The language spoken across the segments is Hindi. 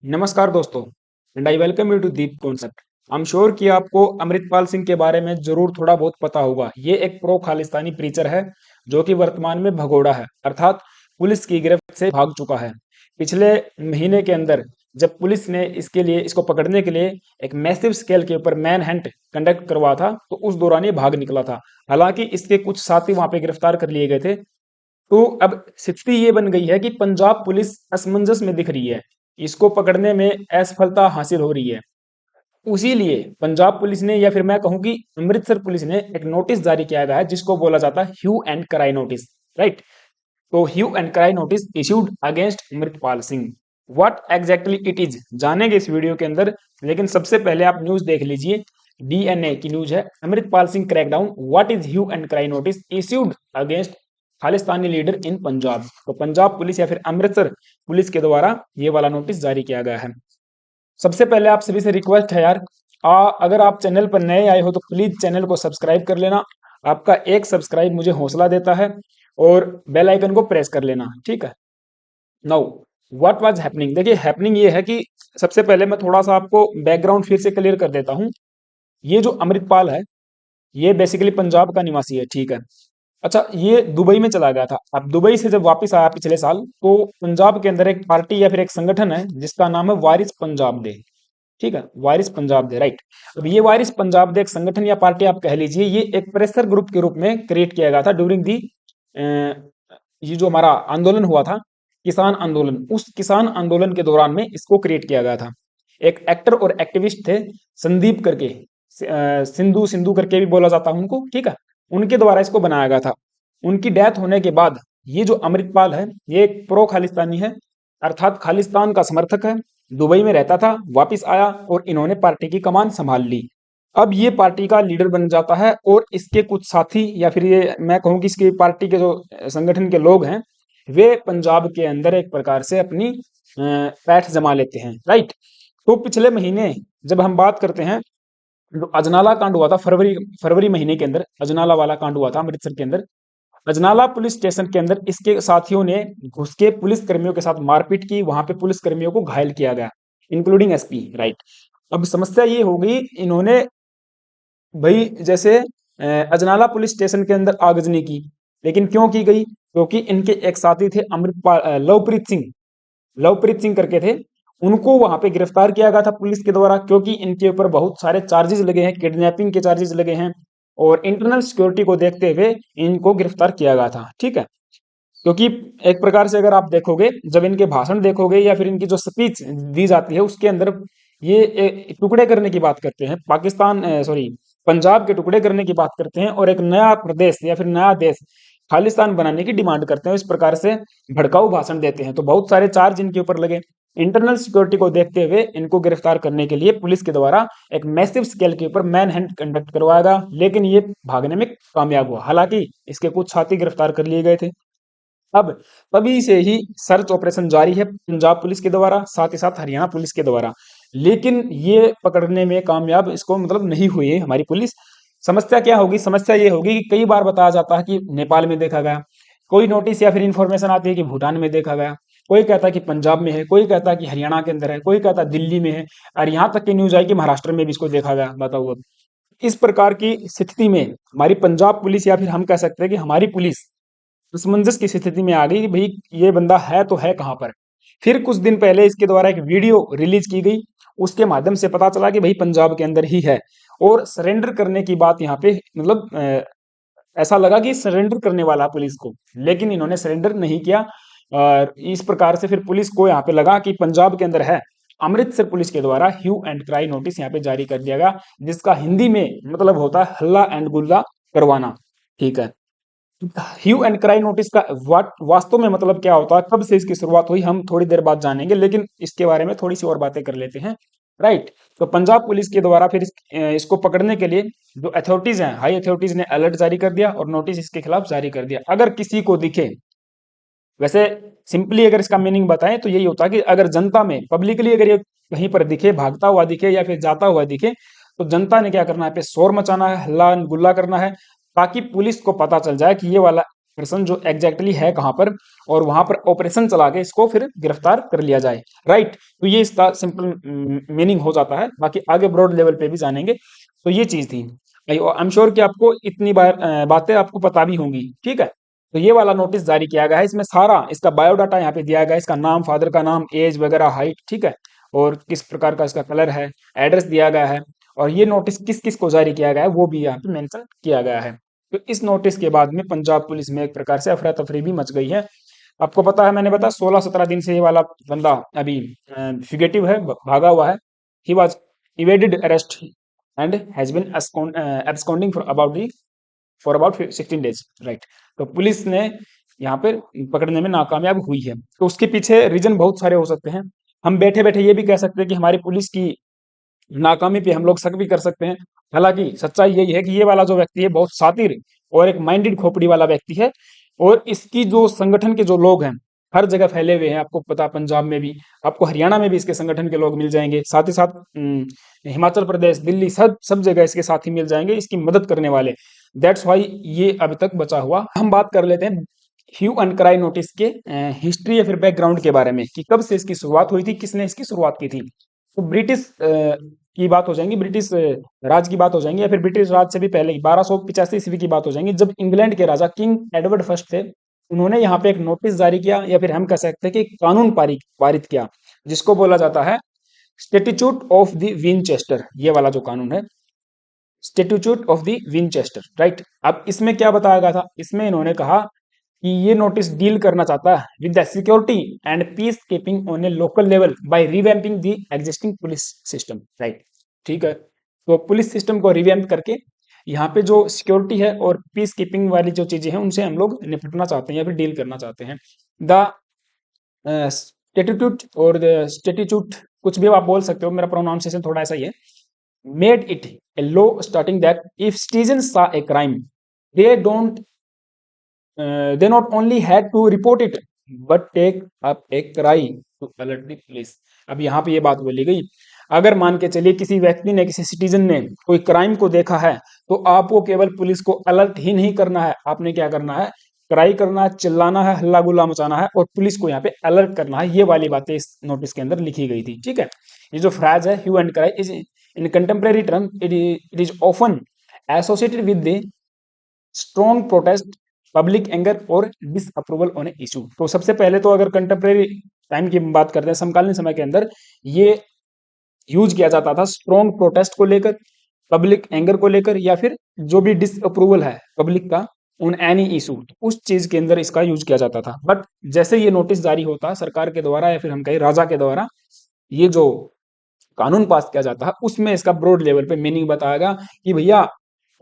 नमस्कार दोस्तों and I welcome you to Deep Concept. I am sure कि आपको अमृतपाल सिंह के बारे में जरूर थोड़ा बहुत पता होगा। ये एक प्रो खालिस्तानी प्रीचर है जो कि वर्तमान में भगोड़ा है, अर्थात पुलिस की गिरफ्त से भाग चुका है। पिछले महीने के अंदर जब पुलिस ने इसको पकड़ने के लिए एक मैसिव स्केल के ऊपर मैन हंट कंडक्ट करवा था, तो उस दौरान ये भाग निकला था। हालांकि इसके कुछ साथी वहां पे गिरफ्तार कर लिए गए थे। तो अब स्थिति ये बन गई है कि पंजाब पुलिस असमंजस में दिख रही है, इसको पकड़ने में असफलता हासिल हो रही है। उसी लिए पंजाब पुलिस ने, या फिर मैं कहूं कि अमृतसर पुलिस ने एक नोटिस जारी किया गया है जिसको बोला जाता है hue and cry notice. Right. तो hue and cry notice issued against Amritpal Singh. What exactly it is जानेंगे इस वीडियो के अंदर। लेकिन सबसे पहले आप न्यूज देख लीजिए। डीएनए की न्यूज है, Amritpal Singh crackdown, what is hue and cry notice issued against Khalistani leader in Punjab. तो पंजाब पुलिस या फिर अमृतसर पुलिस के द्वारा ये वाला नोटिस जारी किया गया है। सबसे पहले आप सभी से रिक्वेस्ट है यार, अगर आप चैनल पर नए आए हो तो प्लीज चैनल को सब्सक्राइब कर लेना। आपका एक सब्सक्राइब मुझे हौसला देता है, और बेल आइकन को प्रेस कर लेना, ठीक है। नाउ व्हाट वाज हैपनिंग, देखिए हैपनिंग ये है कि सबसे पहले मैं थोड़ा सा आपको बैकग्राउंड फिर से क्लियर कर देता हूँ। ये जो अमृतपाल है, ये बेसिकली पंजाब का निवासी है, ठीक है। अच्छा, ये दुबई में चला गया था। अब दुबई से जब वापस आया पिछले साल, तो पंजाब के अंदर एक पार्टी या फिर एक संगठन है जिसका नाम है वारिस पंजाब दे। ठीक है, वारिस पंजाब दे, राइट। अब ये वारिस पंजाब दे एक संगठन या पार्टी आप कह लीजिए, ये एक प्रेशर ग्रुप के रूप में क्रिएट किया गया था ड्यूरिंग दी ये जो हमारा आंदोलन हुआ था, किसान आंदोलन, उस किसान आंदोलन के दौरान में इसको क्रिएट किया गया था। एक एक्टर और एक्टिविस्ट थे, संदीप करके, सिंधु सिंधु करके भी बोला जाता है उनको, ठीक है। उनके द्वारा इसको बनाया गया था। उनकी डेथ होने के बाद ये जो अमृतपाल है, ये एक प्रो खालिस्तानी है, अर्थात खालिस्तान का समर्थक है। दुबई में रहता था, वापिस आया और इन्होंने पार्टी की कमान संभाल ली। अब ये पार्टी का लीडर बन जाता है, और इसके कुछ साथी, या फिर ये मैं कहूँ कि इसकी पार्टी के जो संगठन के लोग हैं, वे पंजाब के अंदर एक प्रकार से अपनी पैठ जमा लेते हैं, राइट। तो पिछले महीने जब हम बात करते हैं, जो अजनाला कांड हुआ था फरवरी फरवरी महीने के अंदर, अजनाला वाला कांड हुआ था अमृतसर के अंदर। अजनाला पुलिस स्टेशन के अंदर इसके साथियों ने घुस के पुलिस कर्मियों के साथ मारपीट की, वहां पे पुलिस कर्मियों को घायल किया गया, इंक्लूडिंग एसपी, राइट। अब समस्या ये हो गई, इन्होंने भाई जैसे अजनाला पुलिस स्टेशन के अंदर आगजनी की, लेकिन क्यों की गई? क्योंकि इनके एक साथी थे अमृतपाल, लवप्रीत सिंह करके थे। उनको वहां पे गिरफ्तार किया गया था पुलिस के द्वारा, क्योंकि इनके ऊपर बहुत सारे चार्जेस लगे हैं, किडनैपिंग के चार्जेस लगे हैं, और इंटरनल सिक्योरिटी को देखते हुए इनको गिरफ्तार किया गया था, ठीक है। क्योंकि एक प्रकार से अगर आप देखोगे, जब इनके भाषण देखोगे या फिर इनकी जो स्पीच दी जाती है, उसके अंदर ये टुकड़े करने की बात करते हैं, पाकिस्तान सॉरी पंजाब के टुकड़े करने की बात करते हैं, और एक नया प्रदेश या फिर नया देश खालिस्तान बनाने की डिमांड करते हैं। इस प्रकार से भड़काऊ भाषण देते हैं, तो बहुत सारे चार्ज इनके ऊपर लगे। इंटरनल सिक्योरिटी को देखते हुए इनको गिरफ्तार करने के लिए पुलिस के द्वारा एक मैसिव स्केल के ऊपर मैन हंट कंडक्ट करवाया गया, लेकिन ये भागने में कामयाब हुआ। हालांकि इसके कुछ साथी गिरफ्तार कर लिए गए थे। अब तभी से ही सर्च ऑपरेशन जारी है पंजाब पुलिस के द्वारा, साथ ही साथ हरियाणा पुलिस के द्वारा, लेकिन ये पकड़ने में कामयाब इसको मतलब नहीं हुई है हमारी पुलिस। समस्या क्या होगी? समस्या ये होगी कि कई बार बताया जाता है कि नेपाल में देखा गया, कोई नोटिस या फिर इंफॉर्मेशन आती है कि भूटान में देखा गया, कोई कहता है कि पंजाब में है, कोई कहता है कि हरियाणा के अंदर है, कोई कहता है दिल्ली में है, और यहाँ तक की न्यूज आई कि महाराष्ट्र में भी इसको देखा गया, बताओ। अब इस प्रकार की स्थिति में हमारी पंजाब पुलिस, या फिर हम कह सकते हैं कि हमारी पुलिस असमंजस की स्थिति में आ गई कि भाई ये बंदा है तो है कहाँ पर। फिर कुछ दिन पहले इसके द्वारा एक वीडियो रिलीज की गई, उसके माध्यम से पता चला कि भाई पंजाब के अंदर ही है, और सरेंडर करने की बात यहाँ पे मतलब ऐसा लगा कि सरेंडर करने वाला पुलिस को, लेकिन इन्होंने सरेंडर नहीं किया। और इस प्रकार से फिर पुलिस को यहाँ पे लगा कि पंजाब के अंदर है। अमृतसर पुलिस के द्वारा ह्यू एंड क्राई नोटिस यहाँ पे जारी कर दिया गया, जिसका हिंदी में मतलब होता है हल्ला एंड गुल्ला करवाना, ठीक है। ह्यू एंड क्राई नोटिस का वास्तव में मतलब क्या होता है, कब से इसकी शुरुआत हुई, हम थोड़ी देर बाद जानेंगे, लेकिन इसके बारे में थोड़ी सी और बातें कर लेते हैं, राइट। तो पंजाब पुलिस के द्वारा फिर इसको पकड़ने के लिए जो अथॉरिटीज हैं, हाई अथॉरिटीज ने अलर्ट जारी कर दिया और नोटिस इसके खिलाफ जारी कर दिया। अगर किसी को दिखे, वैसे सिंपली अगर इसका मीनिंग बताएं तो यही होता है कि अगर जनता में पब्लिकली अगर ये कहीं पर दिखे, भागता हुआ दिखे या फिर जाता हुआ दिखे, तो जनता ने क्या करना है, पे शोर मचाना है, हल्ला गुल्ला करना है, ताकि पुलिस को पता चल जाए कि ये वाला पर्सन जो एग्जैक्टली है कहाँ पर, और वहां पर ऑपरेशन चला के इसको फिर गिरफ्तार कर लिया जाए। राइट, तो ये इसका सिंपल मीनिंग हो जाता है, बाकी आगे ब्रॉड लेवल पे भी जानेंगे। तो ये चीज थी, आई एम श्योर कि आपको इतनी बातें आपको पता भी होंगी। ठीक है, तो ये वाला नोटिस जारी किया गया है, इसमें सारा इसका बायोडाटा यहाँ पे दिया गया है, इसका नाम, फादर का नाम, एज वगैरह, हाइट, ठीक है, और किस प्रकार का इसका कलर है, एड्रेस दिया गया है, और ये नोटिस किस किस को जारी किया गया है वो भी यहाँ पे मेंशन किया गया है। तो इस नोटिस के बाद में पंजाब पुलिस में एक प्रकार से अफरा तफरी भी मच गई है। आपको पता है, मैंने बताया 16-17 दिन से ये वाला बंदा अभी फ्यूगेटिव है, भागा हुआ है। He was evaded arrest and has been absconding for about 16 days. Right, तो पुलिस ने यहाँ पर पकड़ने में नाकामयाब हुई है। तो उसके पीछे रीजन बहुत सारे हो सकते हैं। हम बैठे बैठे ये भी कह सकते हैं कि हमारी पुलिस की नाकामी पे हम लोग शक भी कर सकते हैं। हालांकि सच्चाई यही है कि ये वाला जो व्यक्ति है बहुत शातिर और एक माइंडेड खोपड़ी वाला व्यक्ति है, और इसकी जो संगठन के जो लोग हैं हर जगह फैले हुए हैं। आपको पता, पंजाब में भी, आपको हरियाणा में भी इसके संगठन के लोग मिल जाएंगे, साथ ही साथ हिमाचल प्रदेश, दिल्ली, सब सब जगह इसके साथी मिल जाएंगे इसकी मदद करने वाले। दैट्स वाई ये अभी तक बचा हुआ। हम बात कर लेते हैं ह्यू एंड क्राई नोटिस के हिस्ट्री या फिर बैकग्राउंड के बारे में, कि कब से इसकी शुरुआत हुई थी, किसने इसकी शुरुआत की थी। तो ब्रिटिश की बात हो जाएंगी, ब्रिटिश राज की बात हो जाएंगी, या फिर ब्रिटिश राज से भी पहले 1285 ईस्वी की बात हो जाएंगी, जब इंग्लैंड के राजा किंग एडवर्ड फर्स्ट थे। उन्होंने यहाँ पे एक नोटिस जारी किया, या फिर हम कह सकते हैं कि कानून पारित किया, जिसको बोला जाता है स्टेट्यूट ऑफ द विनचेस्टर। ये वाला जो कानून है, statute of the Winchester. Right, अब इसमें क्या बताया गया था, इसमें इन्होंने कहा कि ये नोटिस डील करना चाहता है with the security and peace keeping on A local level by revamping the existing police system. Right, ठीक है, तो पुलिस सिस्टम को रिवैम्प करके यहाँ पे जो सिक्योरिटी है और पीस कीपिंग वाली जो चीजें हैं उनसे हम लोग निपटना चाहते हैं या फिर डील करना चाहते हैं। द स्टेट्यूट और द स्टेट्यूट, कुछ भी आप बोल सकते हो, मेरा प्रोनाउंसिएशन थोड़ा ऐसा ही है, made it a law stating that if citizens saw a crime, they don't they not only had to report it but take up a cry to alert the police। अब यहाँ पे ये बात बोली गई, अगर मान के चलिए किसी व्यक्ति ने, किसी सिटीजन ने कोई क्राइम को देखा है, तो आपको केवल पुलिस को अलर्ट ही नहीं करना है, आपने क्या करना है, क्राई करना है, चिल्लाना है, हल्ला गुल्ला मचाना है, और पुलिस को यहाँ पे अलर्ट करना है। ये वाली बातें इस नोटिस के अंदर लिखी गई थी। ठीक है, ये जो फ्रेज है hue and cry is in contemporary term it is often associated with the strong protest, public anger और डिसअप्रूवल ऑन ए इशू। तो सबसे पहले तो अगर कंटेम्प्रेरी टाइम की बात करते हैं, समकालीन समय के अंदर ये यूज किया जाता था स्ट्रॉन्ग प्रोटेस्ट को लेकर, पब्लिक एंगर को लेकर, या फिर जो भी डिसअप्रूवल है पब्लिक का ऑन एनी इशू, उस चीज के अंदर इसका यूज किया जाता था। बट जैसे ये नोटिस जारी होता सरकार के द्वारा या फिर हम कहें राजा के द्वारा, ये जो कानून पास किया जाता है उसमें इसका ब्रॉड लेवल पे मीनिंग बताएगा कि भैया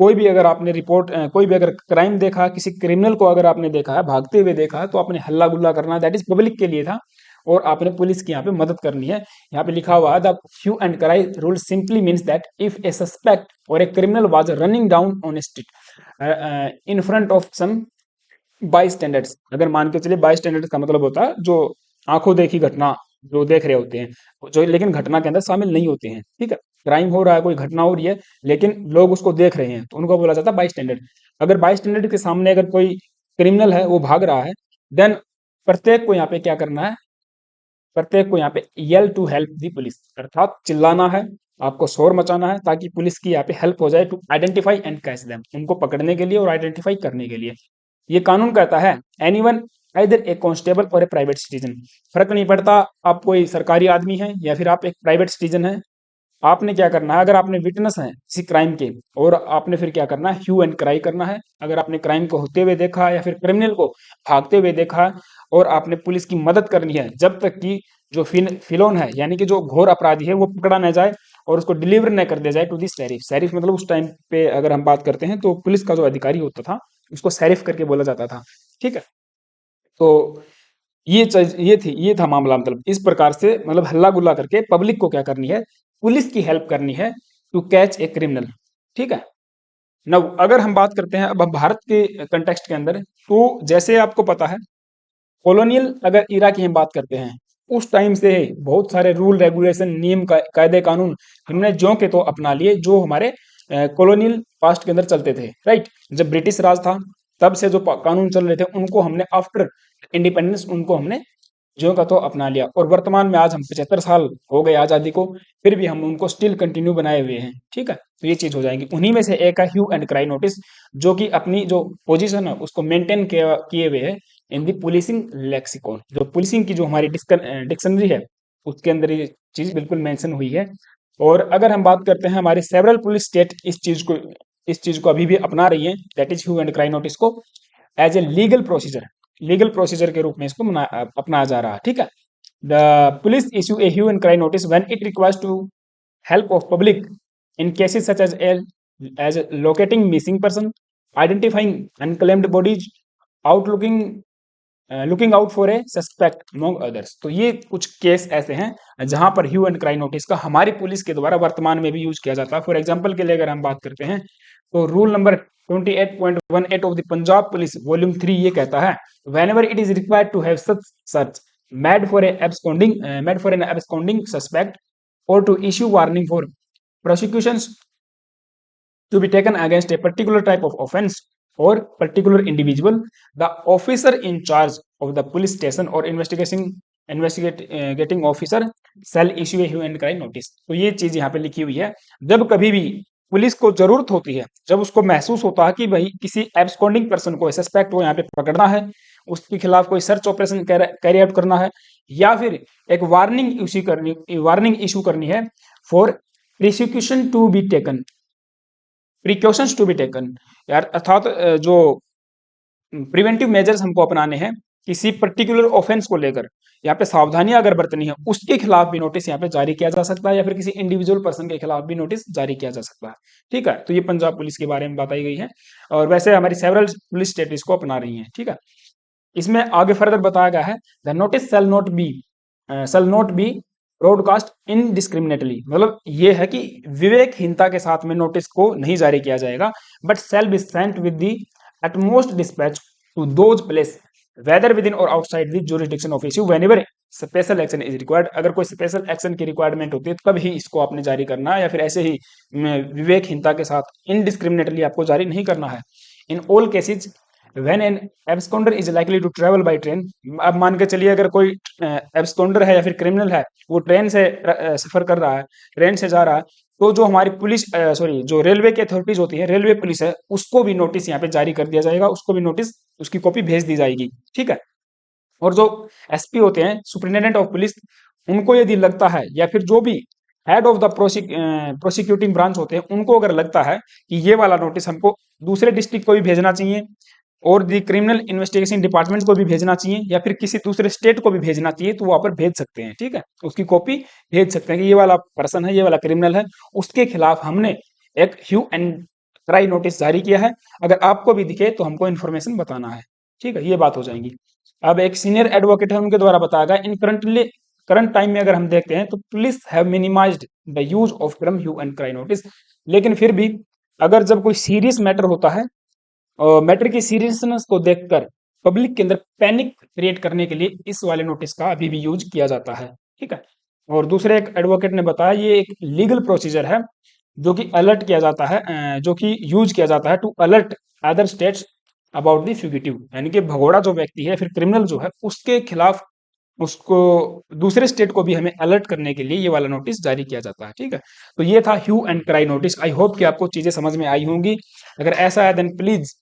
कोई भी अगर आपने रिपोर्ट, कोई भी अगर क्राइम देखा, किसी क्रिमिनल को अगर आपने देखा है, भागते हुए देखा है, तो आपने हल्ला गुल्ला करना, दैट इज पब्लिक के लिए था, और आपने पुलिस की यहाँ पे मदद करनी है। यहाँ पे लिखा हुआ है the hue and cry rule simply means that if a suspect और a criminal was running down on a street in front of some bystanders. अगर मान के चलिए, बाई स्टैंडर्ड्स का मतलब होता है जो आंखों देखी घटना जो देख रहे होते हैं, जो लेकिन घटना के अंदर शामिल नहीं होते हैं। ठीक है, क्राइम हो रहा है, कोई घटना हो रही है, लेकिन लोग उसको देख रहे हैं, तो उनको बोला जाता है बाई स्टैंडर्ड। अगर बाई स्टैंडर्ड के सामने अगर कोई क्रिमिनल है, वो भाग रहा है, देन प्रत्येक को यहाँ पे क्या करना है, प्रत्येक को यहाँ पे yell to help the police, अर्थात चिल्लाना है, आपको शोर मचाना है, ताकि पुलिस की यहाँ पे हेल्प हो जाए, to identify and catch them, उनको पकड़ने के लिए और आइडेंटिफाई करने के लिए। ये कानून कहता है एनीवन आइदर ए कांस्टेबल और ए प्राइवेट सिटीजन, फर्क नहीं पड़ता आप कोई सरकारी आदमी हैं या फिर आप एक प्राइवेट सिटीजन हैं, आपने क्या करना है, अगर आपने विटनेस है किसी क्राइम के, और आपने फिर क्या करना है, ह्यू एंड क्राई करना है। अगर आपने क्राइम को होते हुए देखा या फिर क्रिमिनल को भागते हुए देखा, और आपने पुलिस की मदद करनी है जब तक कि जो फिलोन है, यानी कि जो घोर अपराधी है, वो पकड़ा न जाए और उसको डिलीवर न कर दिया जाए टू दी शरीफ। शरीफ मतलब उस टाइम पे अगर हम बात करते हैं तो पुलिस का जो अधिकारी होता था उसको शरीफ करके बोला जाता था। ठीक है, तो ये था मामला। मतलब इस प्रकार से, मतलब हल्ला गुल्ला करके पब्लिक को क्या करनी है, पुलिस की हेल्प करनी है टू कैच ए क्रिमिनल। ठीक है, नव अगर हम बात करते हैं अब भारत के कंटेक्स्ट के अंदर, तो जैसे आपको पता है कॉलोनियल अगर इरा की हम बात करते हैं, उस टाइम से बहुत सारे रूल रेगुलेशन, नियम कायदे कानून हमने ज्यों के तो अपना लिए, जो हमारे कॉलोनियल पास्ट के अंदर चलते थे। राइट, जब ब्रिटिश राज था तब से जो कानून चल रहे थे उनको हमने आफ्टर इंडिपेंडेंस उनको हमने ज्यों का तो अपना लिया, और वर्तमान में आज हम 75 साल हो गए आजादी को, फिर भी हम उनको स्टिल कंटिन्यू बनाए हुए हैं। ठीक है, तो ये चीज हो जाएगी। उन्हीं में से एक है ह्यू एंड क्राई नोटिस, जो कि अपनी जो पोजीशन है उसको मेंटेन किए हुए है इन दी पुलिसिंग लेक्सिकॉन। जो पुलिसिंग की जो हमारी डिक्शनरी है उसके अंदर ये चीज बिल्कुल मेंशन हुई है। और अगर हम बात करते हैं हमारी सेवरल पुलिस स्टेट इस चीज को अभी भी अपना रही है, that is hue and cry notice को एज ए लीगल प्रोसीजर के रूप में इसको अपनाया जा रहा है। ठीक है, the police issue a hue and cry notice when it requires to help of public in cases such as locating missing person, identifying unclaimed bodies, outlooking looking out for a suspect among others. तो ये कुछ केस ऐसे हैं जहां पर ह्यू एंड क्राई नोटिस का हमारी पुलिस के द्वारा वर्तमान में भी यूज किया जाता है। फॉर एग्जांपल के लिए अगर हम बात करते हैं तो rule number 28.18 of the Punjab police volume 3 ये कहता है, whenever it is required to have such search made for an absconding suspect or to issue warning for prosecutions to be taken against a particular type of offense or particular individual, the officer in charge of the police station or investigating officer shall issue a hue and cry notice। तो ये चीज यहाँ पे लिखी हुई है, जब कभी भी पुलिस को जरूरत होती है, जब उसको महसूस होता है कि भाई किसी एब्सकॉन्डिंग पर्सन को, सस्पेक्ट को यहाँ पे पकड़ना है, उसके खिलाफ कोई सर्च ऑपरेशन कैरी आउट करना है, या फिर एक वार्निंग इशू करनी है for prosecution to be taken, precautions to be taken, यार अर्थात जो प्रिवेंटिव मेजर्स हमको अपनाने हैं किसी पर्टिकुलर ऑफेंस को लेकर, यहाँ पे सावधानियां अगर बरतनी है, उसके खिलाफ भी नोटिस यहाँ पे जारी किया जा सकता है, या फिर किसी इंडिविजुअल पर्सन के खिलाफ भी नोटिस जारी किया जा सकता है। ठीक है, तो ये पंजाब पुलिस के बारे में बताई गई है, और वैसे हमारी सेवरल पुलिस स्टेट इसको अपना रही है। ठीक है, इसमें आगे फर्दर बताया गया है, the notice shall not be broadcast indiscriminately, मतलब ये है कि विवेकहीनता के साथ में नोटिस को नहीं जारी किया जाएगा, but shall be sent with the utmost dispatch to those place whether within or outside the jurisdiction of issue whenever special action is required. अगर कोई स्पेशल एक्शन की रिक्वायरमेंट होती है तब ही इसको आपने जारी करना है, या फिर ऐसे ही विवेकहीनता के साथ इनडिस्क्रिमिनेटली आपको जारी नहीं करना है। In all cases when an absconder is likely to travel by train, अब मान के चलिए अगर कोई एब्सकॉन्डर है या फिर क्रिमिनल है, वो ट्रेन से सफर कर रहा है, ट्रेन से जा रहा है, तो जो हमारी पुलिस जो रेलवे की अथॉरिटीज होती है, रेलवे पुलिस है, उसको भी नोटिस यहाँ पे जारी कर दिया जाएगा, उसको भी नोटिस, उसकी कॉपी भेज दी जाएगी। ठीक है, और जो एसपी होते हैं, सुपरिटेंडेंट ऑफ पुलिस, उनको यदि लगता है, या फिर जो भी head of the prosecuting branch होते हैं, उनको अगर लगता है कि ये वाला नोटिस हमको दूसरे डिस्ट्रिक्ट को भी भेजना चाहिए, और दी क्रिमिनल इन्वेस्टिगेशन डिपार्टमेंट को भी भेजना चाहिए, या फिर किसी दूसरे स्टेट को भी भेजना चाहिए, तो वहां पर भेज सकते हैं। ठीक है, उसकी कॉपी भेज सकते हैं कि ये वाला पर्सन है, ये वाला क्रिमिनल है, उसके खिलाफ हमने एक ह्यू एंड क्राई नोटिस जारी किया है, अगर आपको भी दिखे तो हमको इन्फॉर्मेशन बताना है। ठीक है, ये बात हो जाएगी। अब एक सीनियर एडवोकेट है, उनके द्वारा बताया गया, इन करंट टाइम में अगर हम देखते हैं तो police have minimised the use of term hue and cry notice, लेकिन फिर भी अगर जब कोई सीरियस मैटर होता है, मैटर की सीरियसनेस को देखकर पब्लिक के अंदर पैनिक क्रिएट करने के लिए इस वाले नोटिस का अभी भी यूज किया जाता है। ठीक है, और दूसरे एक एडवोकेट ने बताया ये एक लीगल प्रोसीजर है जो कि अलर्ट किया जाता है, जो कि यूज किया जाता है to alert other states about the fugitive, यानी कि भगोड़ा जो व्यक्ति है, फिर क्रिमिनल जो है, उसके खिलाफ उसको दूसरे स्टेट को भी हमें अलर्ट करने के लिए ये वाला नोटिस जारी किया जाता है। ठीक है, तो ये था hue and cry notice. I hope कि आपको चीजें समझ में आई होंगी। अगर ऐसा है देन प्लीज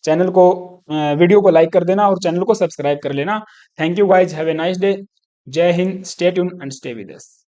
चैनल को वीडियो को लाइक कर देना और चैनल को सब्सक्राइब कर लेना। Thank you guys, have a nice day. जय हिंद, stay tune and stay with us.